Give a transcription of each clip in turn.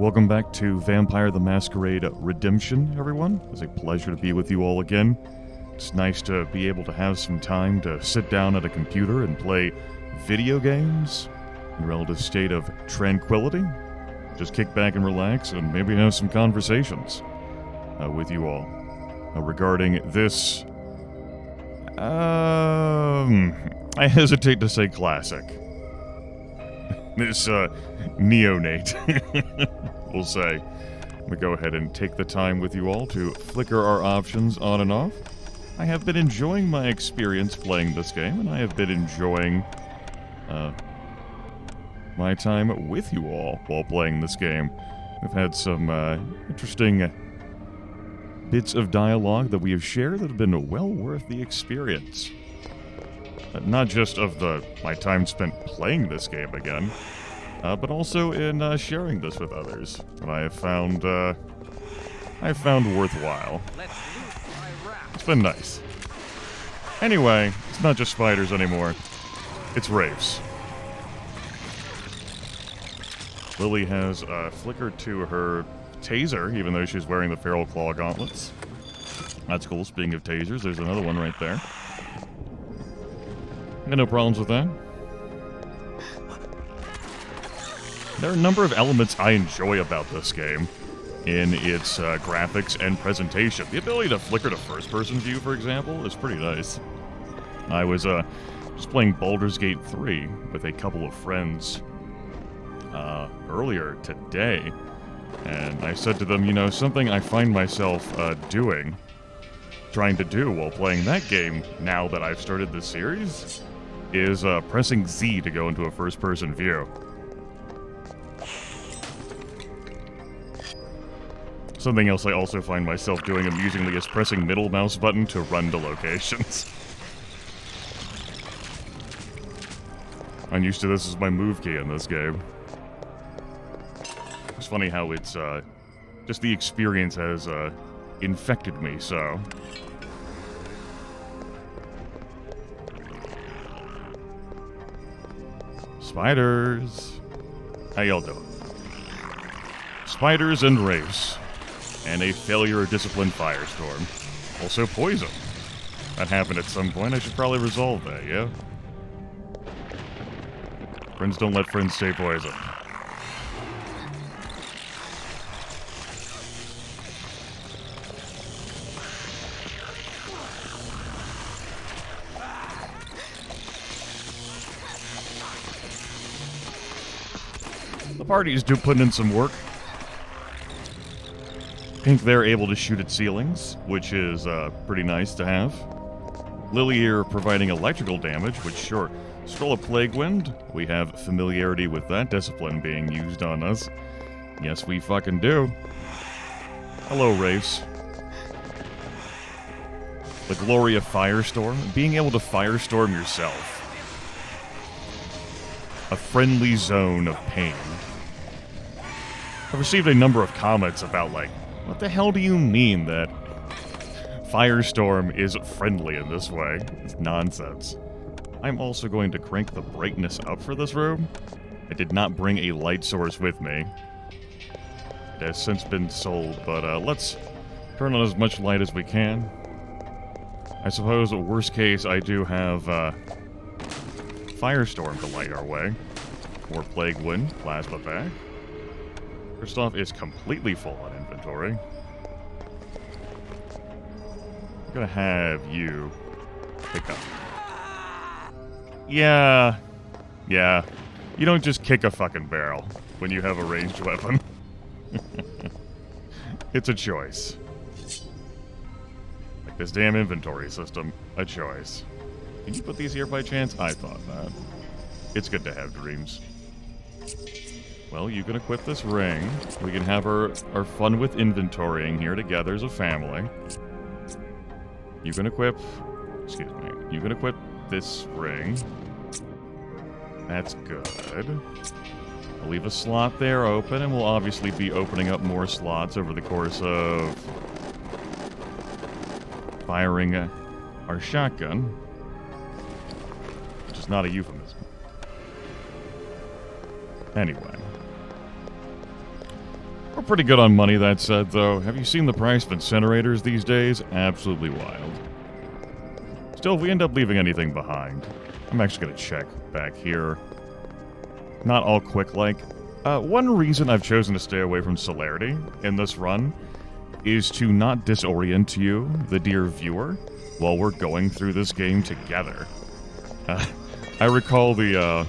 Welcome back to Vampire the Masquerade Redemption, everyone. It's a pleasure to be with you all again. It's nice to be able to have some time to sit down at a computer and play video games in a relative state of tranquility. Just kick back and relax and maybe have some conversations with you all regarding this, I hesitate to say classic. This neonate, we'll say. We go ahead and take the time with you all to flicker our options on and off. I have been enjoying my experience playing this game, and I have been enjoying my time with you all while playing this game. We've had some interesting bits of dialogue that we have shared that have been well worth the experience. Not just of my time spent playing this game again, but also in sharing this with others that I have found worthwhile. It's been nice. Anyway, it's not just spiders anymore. It's wraiths. Lily has flickered to her taser, even though she's wearing the feral claw gauntlets. That's cool. Speaking of tasers, there's another one right there. Got no problems with that. There are a number of elements I enjoy about this game in its graphics and presentation. The ability to flicker to first-person view, for example, is pretty nice. I was just playing Baldur's Gate 3 with a couple of friends earlier today, and I said to them, you know, something I find myself trying to do while playing that game now that I've started this series is pressing Z to go into a first-person view. Something else I also find myself doing amusingly is pressing middle mouse button to run to locations. I'm used to this as my move key in this game. It's funny how it's, just the experience has, infected me, so... Spiders. How y'all doing? Spiders and wraiths. And a failure of disciplined firestorm. Also poison. That happened at some point. I should probably resolve that, yeah? Friends don't let friends stay poisoned. The party's putting in some work. I think they're able to shoot at ceilings, which is pretty nice to have. Lily here providing electrical damage, which sure. Scroll of Plague Wind, we have familiarity with that discipline being used on us. Yes, we fucking do. Hello, wraiths. The glory of Firestorm, being able to firestorm yourself. A friendly zone of pain. I've received a number of comments about, like, what the hell do you mean that Firestorm is friendly in this way? It's nonsense. I'm also going to crank the brightness up for this room. I did not bring a light source with me. It has since been sold, but let's turn on as much light as we can. I suppose, worst case, I do have Firestorm to light our way. Or Plague Wind, Plasma Bag. Christof is completely full on inventory. I'm gonna have you pick up. Yeah. You don't just kick a fucking barrel when you have a ranged weapon. It's a choice. Like this damn inventory system, a choice. Can you put these here by chance? I thought not. It's good to have dreams. Well, you can equip this ring. We can have our fun with inventorying here together as a family. You can equip... Excuse me. You can equip this ring. That's good. I'll leave a slot there open, and we'll obviously be opening up more slots over the course of firing our shotgun. Which is not a euphemism. Anyway. We're pretty good on money, that said, though. Have you seen the price of incinerators these days? Absolutely wild. Still, if we end up leaving anything behind, I'm actually going to check back here. Not all quick-like. One reason I've chosen to stay away from celerity in this run is to not disorient you, the dear viewer, while we're going through this game together. I recall the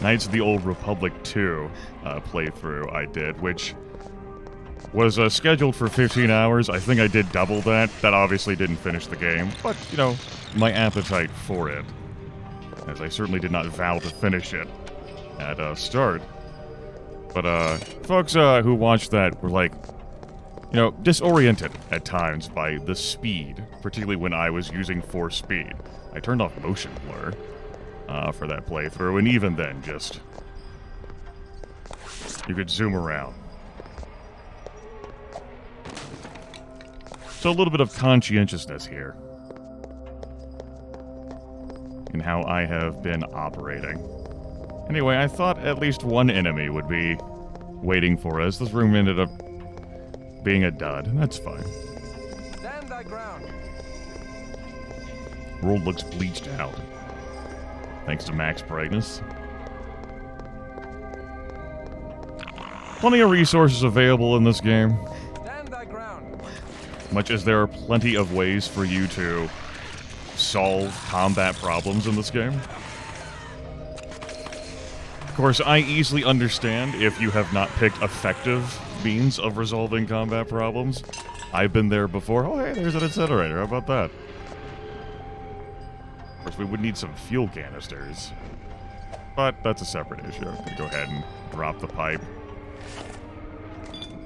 Knights of the Old Republic 2 playthrough I did, which was scheduled for 15 hours. I think I did double that. That obviously didn't finish the game, but, you know, my appetite for it, as I certainly did not vow to finish it at start. But folks who watched that were like, you know, disoriented at times by the speed, particularly when I was using force speed. I turned off motion blur for that playthrough, and even then, just, you could zoom around. So a little bit of conscientiousness here in how I have been operating. Anyway, I thought at least one enemy would be waiting for us. This room ended up being a dud. That's fine. Stand thy ground. World looks bleached out, thanks to max brightness. Plenty of resources available in this game. Stand thy ground. Much as there are plenty of ways for you to solve combat problems in this game. Of course, I easily understand if you have not picked effective means of resolving combat problems. I've been there before. Oh, hey, there's an incinerator. How about that? Of course, we would need some fuel canisters. But that's a separate issue. I'm gonna go ahead and drop the pipe.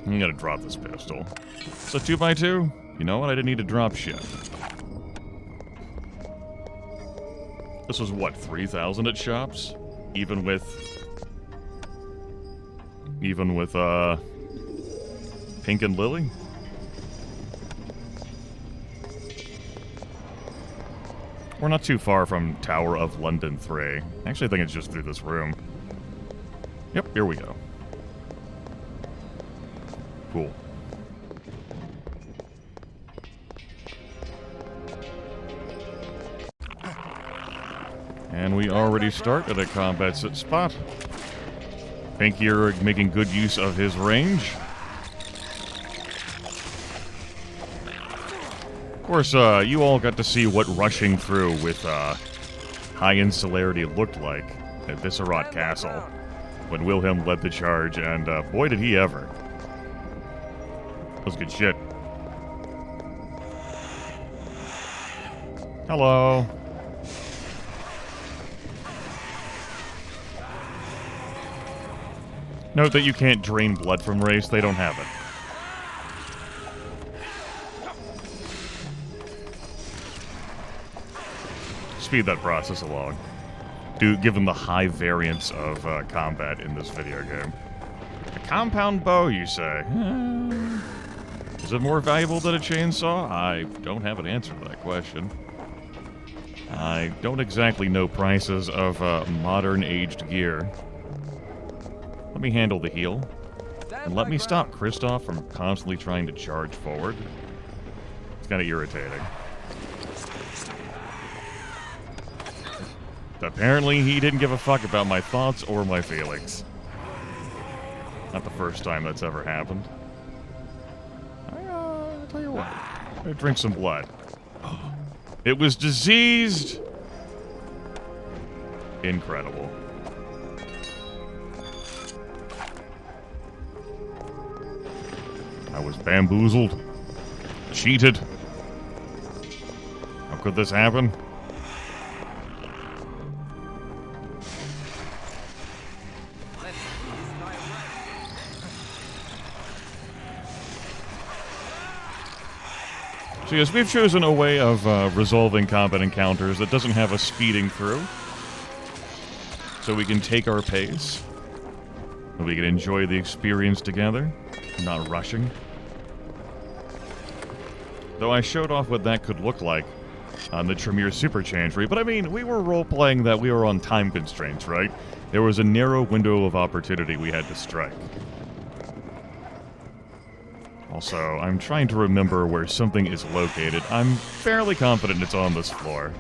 I'm gonna drop this pistol. So 2x2? You know what? I didn't need to drop shit. This was, what, 3,000 at shops? Even with, Pink and Lily? We're not too far from Tower of London 3. Actually, I think it's just through this room. Yep, here we go. Cool. And we already start at a combat spot. Pink here making good use of his range. Of course, you all got to see what rushing through with high-end celerity looked like at Viscerat Castle when Wilhelm led the charge, and boy did he ever. That was good shit. Hello. Note that you can't drain blood from Wraiths, they don't have it. Speed that process along. Do give them the high variance of combat in this video game. A compound bow, you say? Is it more valuable than a chainsaw? I don't have an answer to that question. I don't exactly know prices of modern aged gear. Let me handle the heal. And let me stop Christof from constantly trying to charge forward. It's kind of irritating. Apparently, he didn't give a fuck about my thoughts or my feelings. Not the first time that's ever happened. I'll tell you what. I'm gonna drink some blood. It was diseased! Incredible. I was bamboozled. Cheated. How could this happen? So yes, we've chosen a way of resolving combat encounters that doesn't have us speeding through. So we can take our pace. And we can enjoy the experience together, not rushing. Though I showed off what that could look like on the Tremere Super Changery, but I mean, we were role-playing that we were on time constraints, right? There was a narrow window of opportunity we had to strike. Also, I'm trying to remember where something is located. I'm fairly confident it's on this floor.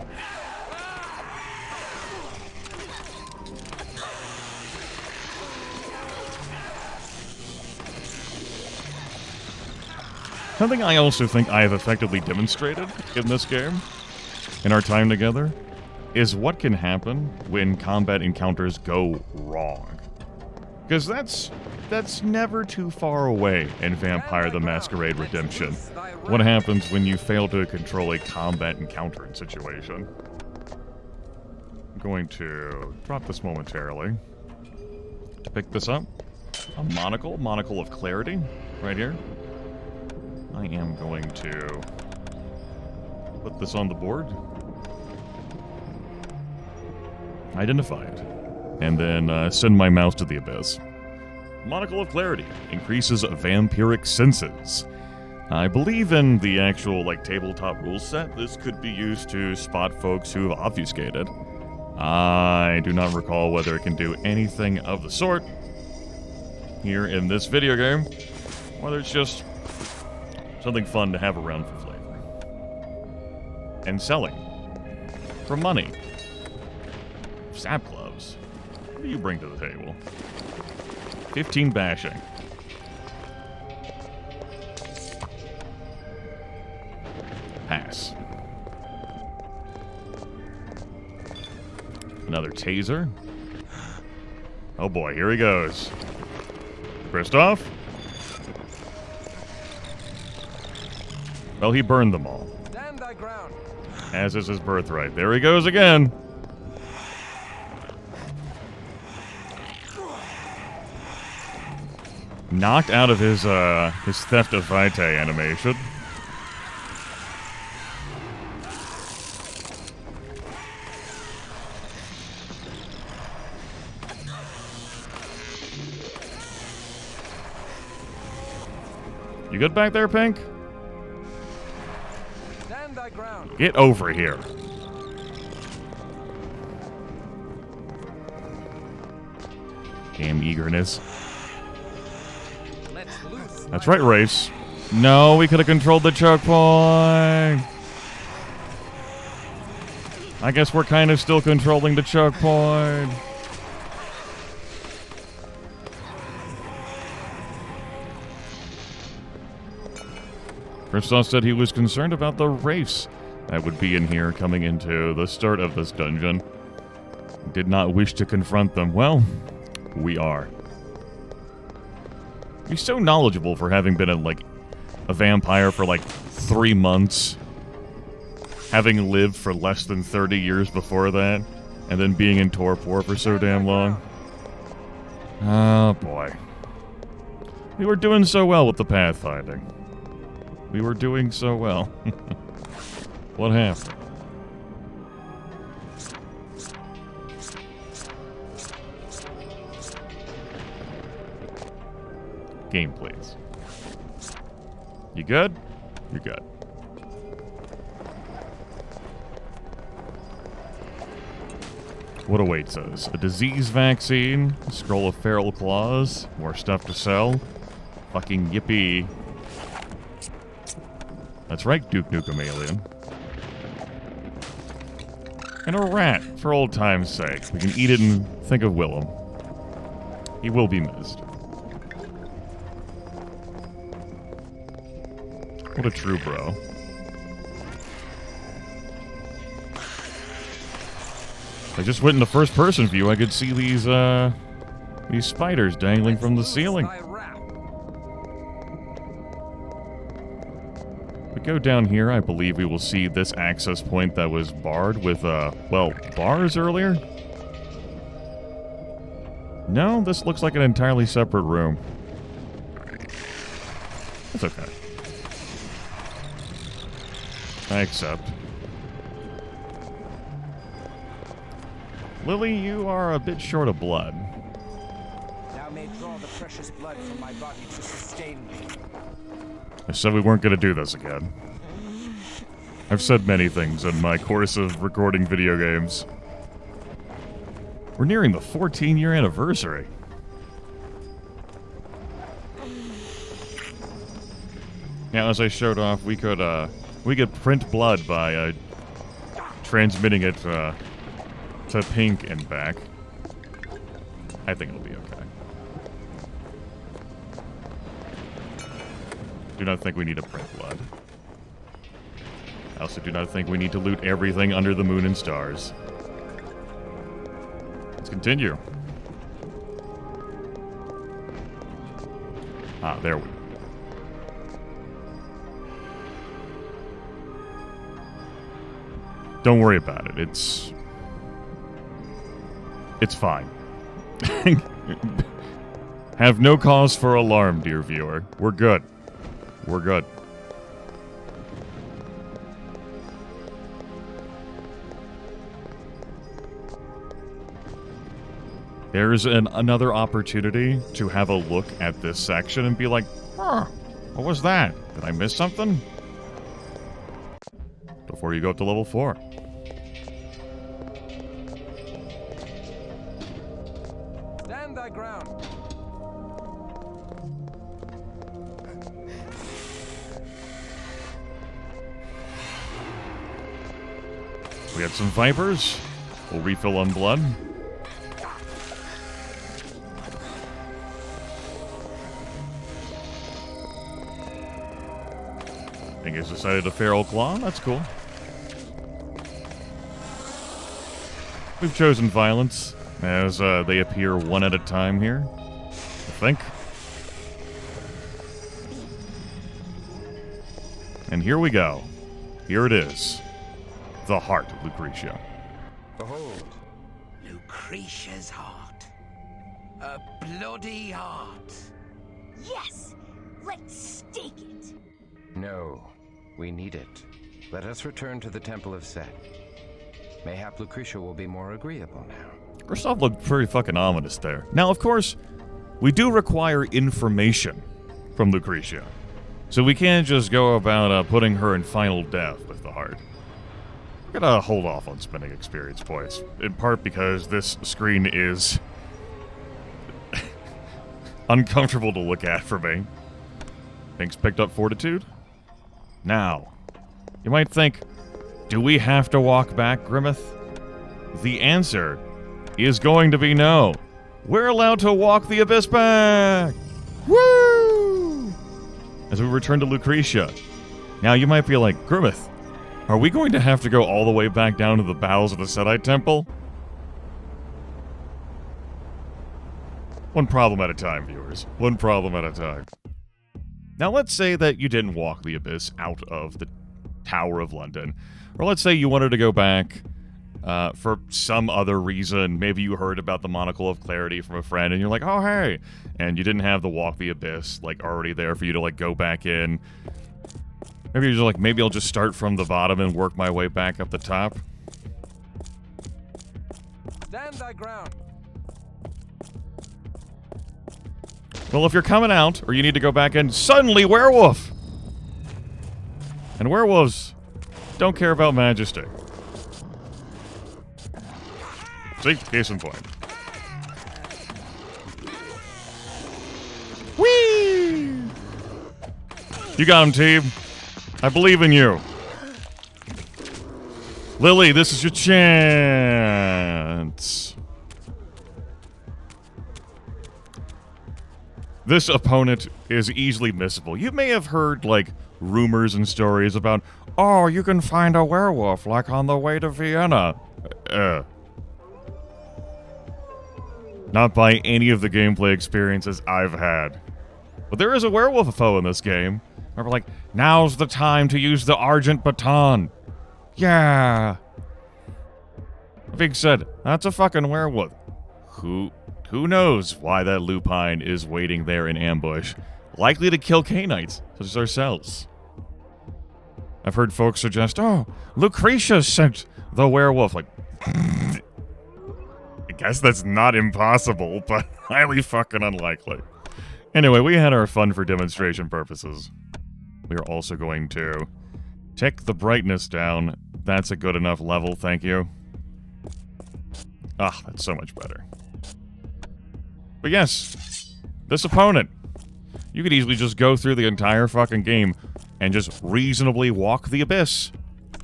Something I also think I have effectively demonstrated in this game, in our time together, is what can happen when combat encounters go wrong. Because that's never too far away in Vampire the Masquerade Redemption. What happens when you fail to control a combat encounter situation? I'm going to drop this momentarily. To pick this up, a monocle of clarity, right here. I am going to put this on the board. Identified. And then send my mouse to the abyss. Monocle of Clarity increases vampiric senses. I believe in the actual, tabletop rule set, this could be used to spot folks who have obfuscated. I do not recall whether it can do anything of the sort here in this video game, whether it's just something fun to have around for flavor. And selling. For money. Sap gloves. What do you bring to the table? 15 bashing. Pass. Another taser. Oh boy, here he goes. Christof? Well, he burned them all. Stand thy ground. As is his birthright. There he goes again. Knocked out of his Theft of Vitae animation. You good back there, Pink? Stand thy ground. Get over here. Damn eagerness. That's right, Race. No, we could have controlled the choke point. I guess we're kind of still controlling the choke point. Christof said he was concerned about the Wraiths that would be in here coming into the start of this dungeon. Did not wish to confront them. Well, we are. He's so knowledgeable for having been a vampire for 3 months. Having lived for less than 30 years before that. And then being in torpor for so damn long. Oh boy. We were doing so well with the pathfinding. We were doing so well. What happened? Game, please. You good? You're good. What awaits us? A disease vaccine, a scroll of feral claws, more stuff to sell. Fucking yippee. That's right, Duke Nukem Alien. And a rat, for old time's sake. We can eat it and think of Willem. He will be missed. What a true bro. I just went in the first-person view. I could see these spiders dangling from the ceiling. We go down here, I believe we will see this access point that was barred with, bars earlier? No, this looks like an entirely separate room. That's okay. I accept. Lily, you are a bit short of blood. Thou may draw the precious blood from my body to sustain me. I said we weren't going to do this again. I've said many things in my course of recording video games. We're nearing the 14-year anniversary. Now, as I showed off, we could print blood by transmitting it to pink and back. I think it'll be okay. Do not think we need to print blood. I also do not think we need to loot everything under the moon and stars. Let's continue. Ah, there we go. Don't worry about it. It's fine. Have no cause for alarm, dear viewer. We're good. We're good. There's another opportunity to have a look at this section and be like, huh, what was that? Did I miss something? Before you go up to level 4. Stand thy ground. We had some vipers. We'll refill on blood. I think it's decided a feral claw. That's cool. We've chosen violence, as they appear one at a time here, I think. And here we go. Here it is. The heart of Lucretia. Behold, Lucretia's heart. A bloody heart. Yes! Let's stake it! No, we need it. Let us return to the Temple of Set. Mayhap Lucretia will be more agreeable now. Christof looked pretty fucking ominous there. Now, of course, we do require information from Lucretia. So we can't just go about putting her in final death with the heart. I'm gonna hold off on spending experience points, in part because this screen is uncomfortable to look at for me. Things picked up fortitude. Now, you might think, do we have to walk back, Grimith? The answer is going to be no. We're allowed to walk the abyss back! Woo! As we return to Lucretia. Now, you might be like, Grimith, are we going to have to go all the way back down to the bowels of the Setite Temple? One problem at a time, viewers. One problem at a time. Now, let's say that you didn't walk the abyss out of the Tower of London. Or let's say you wanted to go back for some other reason. Maybe you heard about the Monocle of Clarity from a friend, and you're like, oh, hey! And you didn't have the Walk the Abyss, like, already there for you to, like, go back in. Maybe you're just like, maybe I'll just start from the bottom and work my way back up the top. Stand thy ground. Well, if you're coming out, or you need to go back in, suddenly werewolf! And werewolves don't care about majesty. See? Case in point. Whee! You got him, team. I believe in you. Lily, this is your chance. This opponent is easily missable. You may have heard, like, rumors and stories about, oh, you can find a werewolf, like, on the way to Vienna. Not by any of the gameplay experiences I've had. But there is a werewolf foe in this game. And we're like, now's the time to use the Argent Baton. Yeah. Being said, that's a fucking werewolf. Who knows why that lupine is waiting there in ambush, likely to kill Canaanites, such as ourselves. I've heard folks suggest, oh, Lucretia sent the werewolf. Like, I guess that's not impossible, but highly fucking unlikely. Anyway, we had our fun for demonstration purposes. We are also going to tick the brightness down. That's a good enough level, thank you. Ah, that's so much better. But yes, this opponent, you could easily just go through the entire fucking game and just reasonably walk the abyss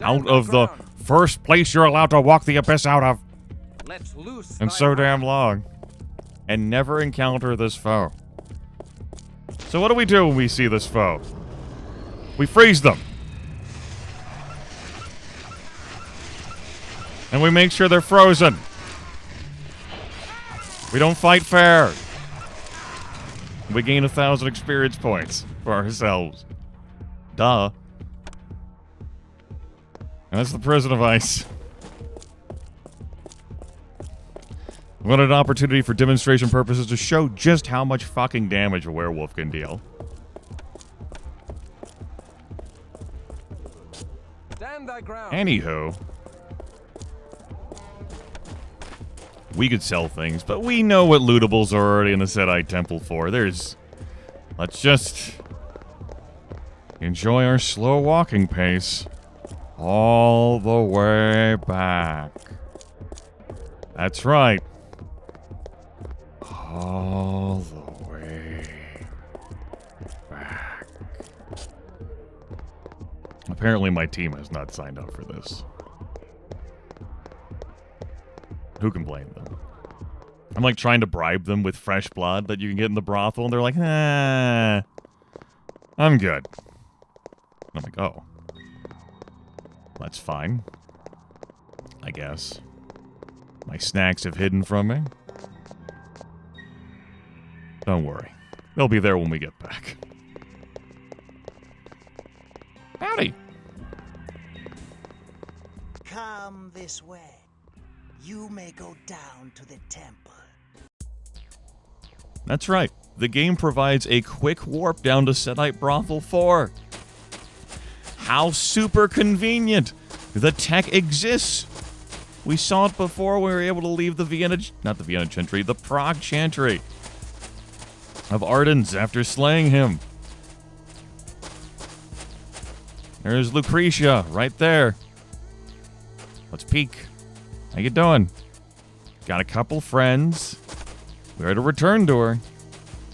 out of the first place you're allowed to walk the abyss out of. Let's loose And so damn long. And never encounter this foe. So what do we do when we see this foe? We freeze them. And we make sure they're frozen. We don't fight fair. We gain 1,000 experience points for ourselves. Duh. And that's the prison of ice. What an opportunity for demonstration purposes to show just how much fucking damage a werewolf can deal. Stand thy ground. Anywho, we could sell things, but we know what lootables are already in the Seti Temple for. Let's just enjoy our slow walking pace all the way back. That's right. All the way back. Apparently my team has not signed up for this. Who can blame them? I'm like trying to bribe them with fresh blood that you can get in the brothel, and they're like, I'm good. I'm like, oh. That's fine. I guess. My snacks have hidden from me. Don't worry. They'll be there when we get back. Howdy. Come this way. You may go down to the temple. That's right. The game provides a quick warp down to Setite Brothel 4. How super convenient. The tech exists. We saw it before we were able to leave the the Prague Chantry of Ardan's after slaying him. There's Lucretia right there. Let's peek. How you doing? Got a couple friends. We're at a return door.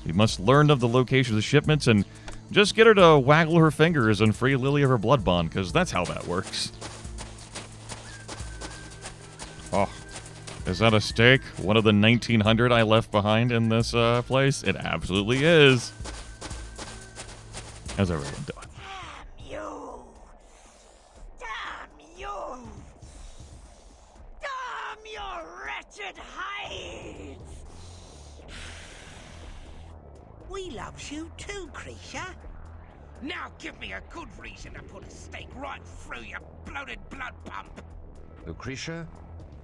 We must learn of the location of the shipments and just get her to waggle her fingers and free Lily of her blood bond, because that's how that works. Oh, is that a steak? One of the 1,900 I left behind in this place? It absolutely is. How's everyone doing? Damn you! Damn you! Damn your wretched hides! We loves you too, Creature. Now give me a good reason to put a stake right through your bloated blood pump. Lucretia,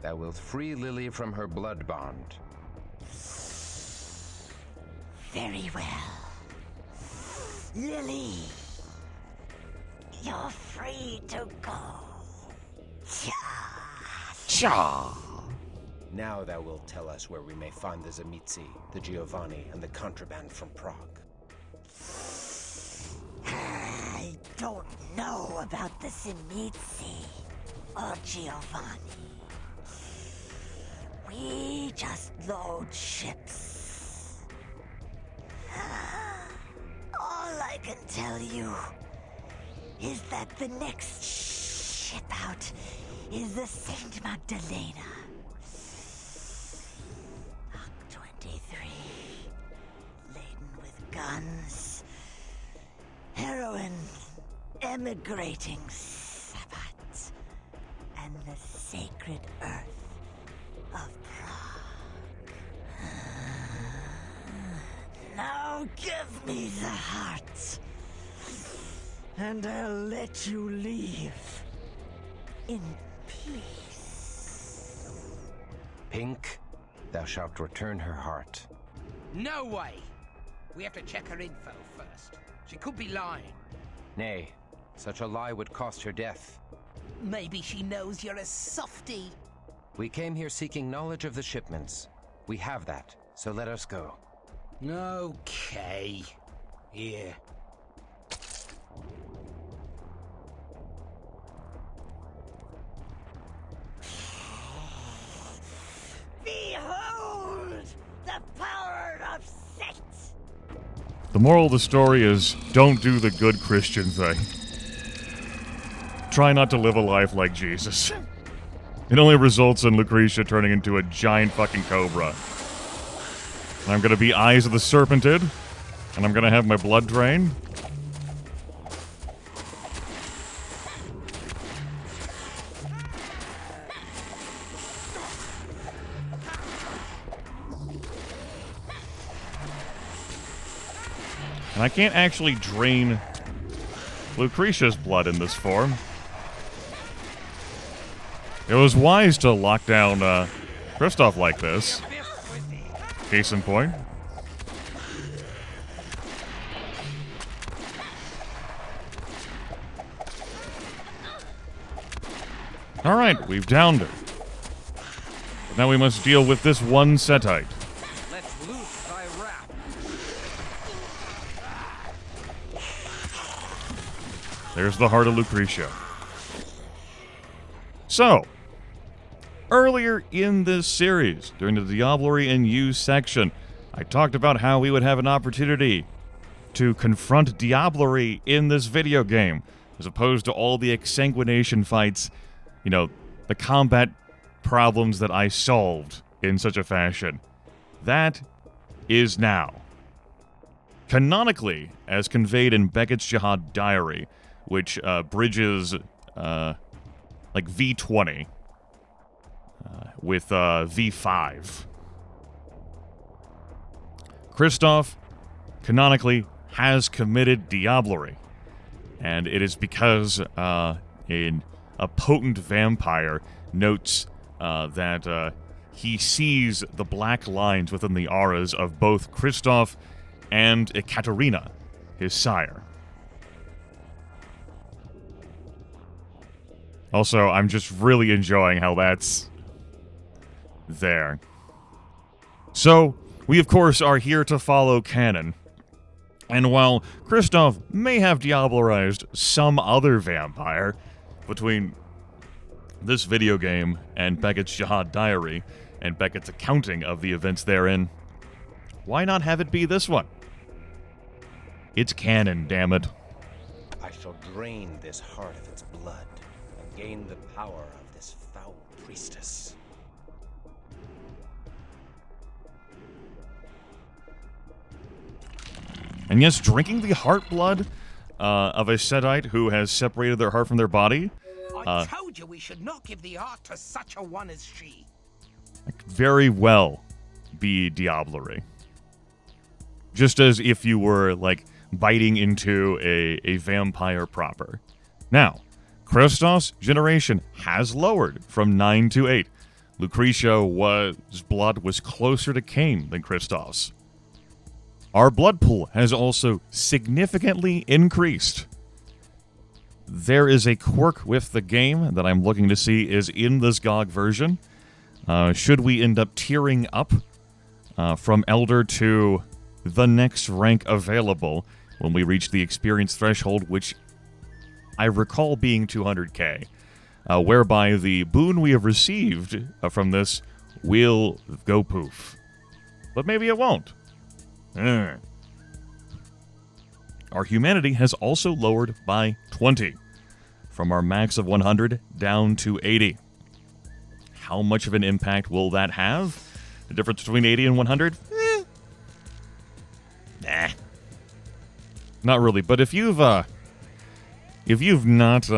thou wilt free Lily from her blood bond. Very well. Lily, you're free to go. Cha! Now thou wilt tell us where we may find the Zamitzi, the Giovanni, and the contraband from Prague. I don't know about the Simitzi or Giovanni. We just load ships. All I can tell you is that the next ship out is the Saint Magdalena. Lock 23, laden with guns, heroin, emigrating Sabbat, and the sacred earth of Prague. Now give me the heart, and I'll let you leave in peace. Pink, thou shalt return her heart. No way. We have to check her info first. She could be lying. Nay, such a lie would cost her death. Maybe she knows you're a softie. We came here seeking knowledge of the shipments. We have that, so let us go. Okay. Here. Behold the power of Set! The moral of the story is, don't do the good Christian thing. Try not to live a life like Jesus. It only results in Lucretia turning into a giant fucking cobra. And I'm gonna be Eyes of the Serpented, and I'm gonna have my blood drain. And I can't actually drain Lucretia's blood in this form. It was wise to lock down Christof like this. Case in point. Alright, we've downed it. But now we must deal with this one Setite. Let's loose thy wrath. There's the heart of Lucretia. So, earlier in this series, during the Diablerie and Use section, I talked about how we would have an opportunity to confront Diablerie in this video game, as opposed to all the exsanguination fights, you know, the combat problems that I solved in such a fashion. That is now. Canonically, as conveyed in Beckett's Jihad Diary, which bridges like V20 with V5. Christof, canonically, has committed Diablerie. And it is because in a potent vampire notes that he sees the black lines within the auras of both Christof and Ekaterina, his sire. Also, I'm just really enjoying how that's there. So, we of course are here to follow canon. And while Christof may have diablerized some other vampire between this video game and Beckett's Jihad Diary and Beckett's accounting of the events therein, why not have it be this one? It's canon, damn it. I shall drain this heart of its blood and gain the power of this foul priestess. And yes, drinking the heart blood of a Setite who has separated their heart from their body I told you we should not give the art to such a one as she. could very well be Diablerie. Just as if you were, like, biting into a vampire proper. Now, Christof's generation has lowered from 9 to 8. Lucretia's blood was closer to Cain than Christof's. Our blood pool has also significantly increased. There is a quirk with the game that I'm looking to see is in this GOG version. Should we end up tiering up from Elder to the next rank available when we reach the experience threshold, which I recall being 200k, whereby the boon we have received from this will go poof. But maybe it won't. Our humanity has also lowered by 20, from our max of 100 down to 80. How much of an impact will that have? The difference between 80 and 100? Nah. Not really, but if you've not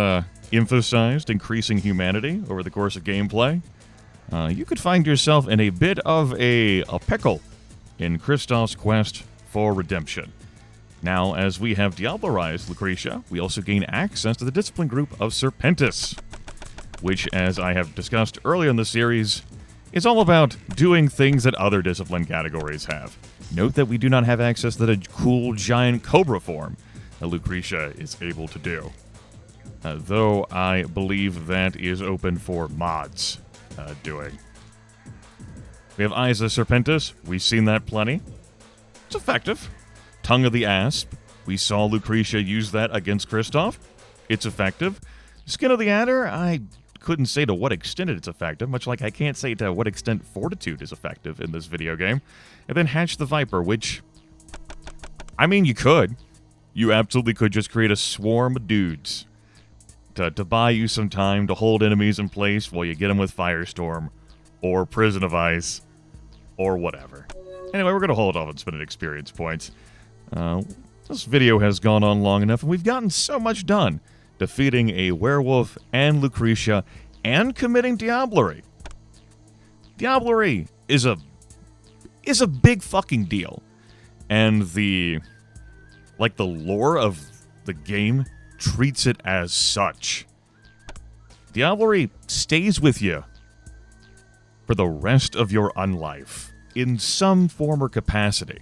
emphasized increasing humanity over the course of gameplay, you could find yourself in a bit of a pickle in Christof's quest for redemption. Now, as we have diablerized Lucretia, we also gain access to the discipline group of Serpentis, which, as I have discussed earlier in the series, is all about doing things that other discipline categories have. Note that we do not have access to the cool giant cobra form that Lucretia is able to do. Though I believe that is open for mods doing. We have Eyes of Serpentis. We've seen that plenty. It's effective. Tongue of the Asp. We saw Lucretia use that against Christof. It's effective. Skin of the Adder. I couldn't say to what extent it's effective, much like I can't say to what extent Fortitude is effective in this video game. And then Hatch the Viper, which I mean, you could. You absolutely could just create a swarm of dudes to buy you some time to hold enemies in place while you get them with Firestorm or Prison of Ice or whatever. Anyway, we're going to hold off on spending experience points. This video has gone on long enough, and we've gotten so much done. Defeating a werewolf and Lucretia and committing diablerie. Diablerie is a big fucking deal. And the lore of the game treats it as such. Diablerie stays with you for the rest of your unlife in some form or capacity.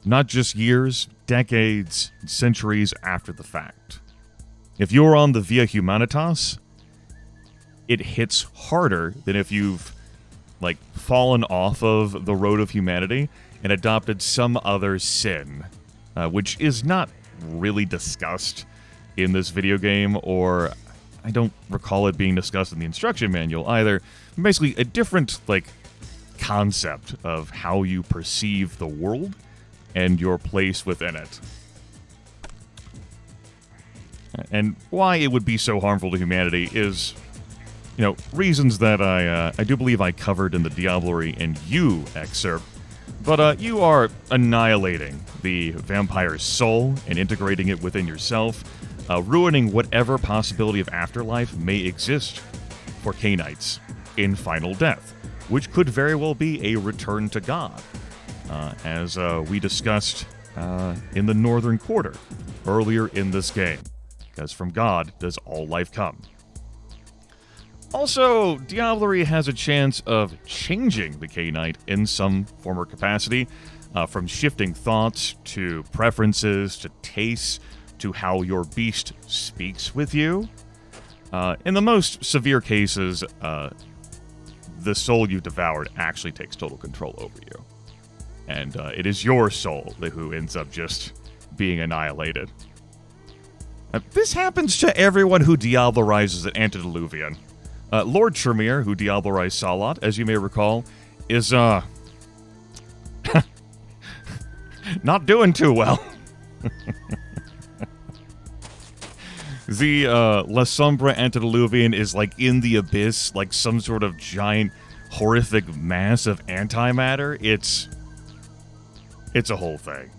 Not just years, decades, centuries after the fact. If you're on the Via Humanitas, it hits harder than if you've fallen off of the road of humanity and adopted some other sin, which is not really discussed in this video game, or I don't recall it being discussed in the instruction manual either. Basically, a different concept of how you perceive the world and your place within it. And why it would be so harmful to humanity is, reasons that I do believe I covered in the Diablerie and You excerpt. But you are annihilating the vampire's soul and integrating it within yourself, ruining whatever possibility of afterlife may exist for Cainites in final death, which could very well be a return to God, as we discussed in the Northern Quarter earlier in this game, because from God does all life come. Also, Diablerie has a chance of changing the Cainite in some form or capacity, from shifting thoughts to preferences to tastes to how your beast speaks with you. In the most severe cases, the soul you devoured actually takes total control over you. And it is your soul who ends up just being annihilated. This happens to everyone who diablerizes an antediluvian. Lord Tremere, who diablerized Salat, as you may recall, is, not doing too well. The, La Sombra Antediluvian is, in the abyss, some sort of giant, horrific mass of antimatter. It's a whole thing.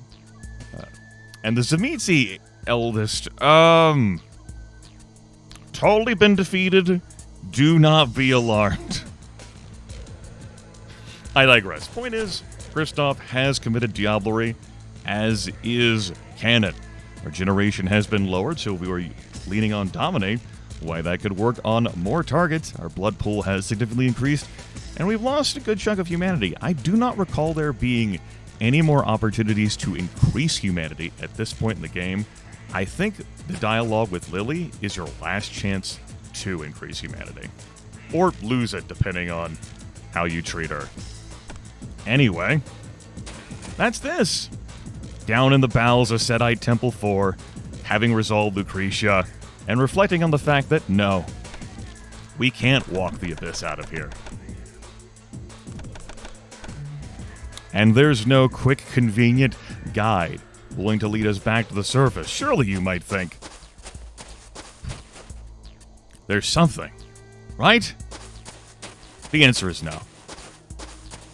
And the Tzimisce eldest, totally been defeated. Do not be alarmed. I digress. Point is, Christof has committed diablerie, as is canon. Our generation has been lowered, so we were leaning on Dominate. Why that could work on more targets. Our blood pool has significantly increased, and we've lost a good chunk of humanity. I do not recall there being any more opportunities to increase humanity at this point in the game. I think the dialogue with Lily is your last chance to increase humanity. Or lose it, depending on how you treat her. Anyway, that's this. Down in the bowels of Sedite Temple 4, having resolved Lucretia, and reflecting on the fact that, no, we can't walk the abyss out of here. And there's no quick, convenient guide willing to lead us back to the surface. Surely, you might think. There's something, right? The answer is no.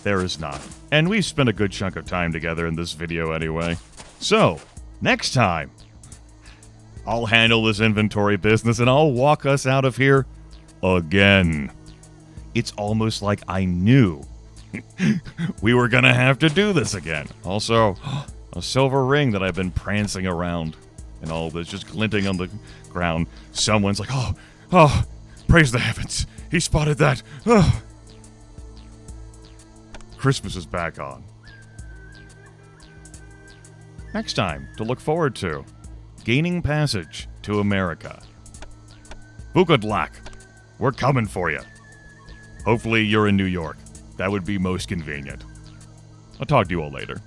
There is not. And we've spent a good chunk of time together in this video anyway. So, next time, I'll handle this inventory business and I'll walk us out of here again. It's almost like I knew we were gonna have to do this again. Also, a silver ring that I've been prancing around and all this, just glinting on the ground. Someone's like, oh, praise the heavens. He spotted that. Oh. Christmas is back on. Next time, to look forward to, gaining passage to America. Vukodlak, we're coming for you. Hopefully you're in New York. That would be most convenient. I'll talk to you all later.